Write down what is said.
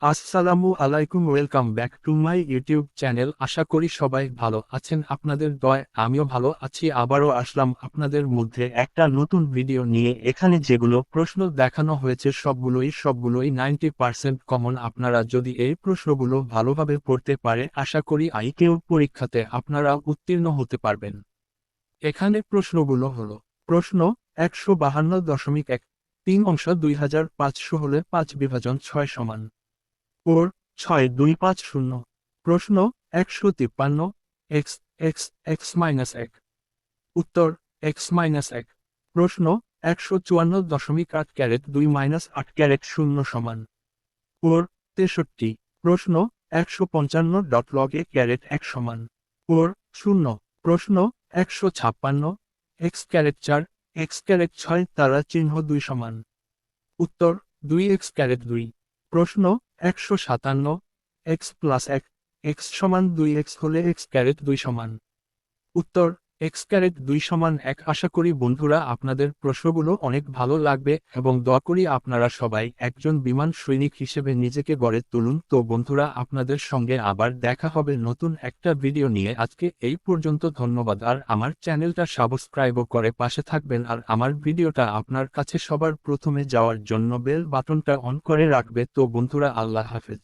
আসসালামু আলাইকুম, welcome back to my YouTube channel. আশা করি সবাই ভালো আছেন। আপনাদের দয়ায় আমিও ভালো আছি। আবারও আসলাম আপনাদের মধ্যে একটা নতুন ভিডিও নিয়ে। এখানে যেগুলো প্রশ্ন দেখানো হয়েছে সবগুলোই 90% কমন। আপনারা যদি এই প্রশ্নগুলো ভালোভাবে পড়তে পারে, আশা করি আইকিউ পরীক্ষাতে আপনারা উত্তীর্ণ হতে পারবেন। এখানে প্রশ্নগুলো হলো: প্রশ্ন 152.1, 3 অংশ 2500 হলে 5/6 সমান। ওর 6,250। প্রশ্ন 153, এক্স এক্স এক্স মাইনাস 1। উত্তর x-1। প্রশ্ন 154.8 ক্যারেট 2 মাইনাস 8 ক্যারেট 0 সমান। ওর 63। প্রশ্ন 155 লগ এ ক্যারেট 1 সমান। ওর 0। প্রশ্ন 156, এক্স ক্যারেট 4 এক্স ক্যারেট 6 তারা চিহ্ন 2 সমান। উত্তর 2x ক্যারেট 2। প্রশ্ন 157, এক্স প্লাস 1 এক্স সমান 2x হলে এক্স ক্যারেট 2 সমান। উত্তর এক্স ক্যারেট 2 সমান 1। আশা করি বন্ধুরা আপনাদের প্রশ্নগুলো অনেক ভালো লাগবে এবং দয়া করি আপনারা সবাই একজন বিমান সৈনিক হিসেবে নিজেকে গড়ে তুলুন। তো বন্ধুরা, আপনাদের সঙ্গে আবার দেখা হবে নতুন একটা ভিডিও নিয়ে। আজকে এই পর্যন্ত, ধন্যবাদ। আর আমার চ্যানেলটা সাবস্ক্রাইবও করে পাশে থাকবেন, আর আমার ভিডিওটা আপনার কাছে সবার প্রথমে যাওয়ার জন্য বেল বাটনটা অন করে রাখবে। তো বন্ধুরা, আল্লাহ হাফেজ।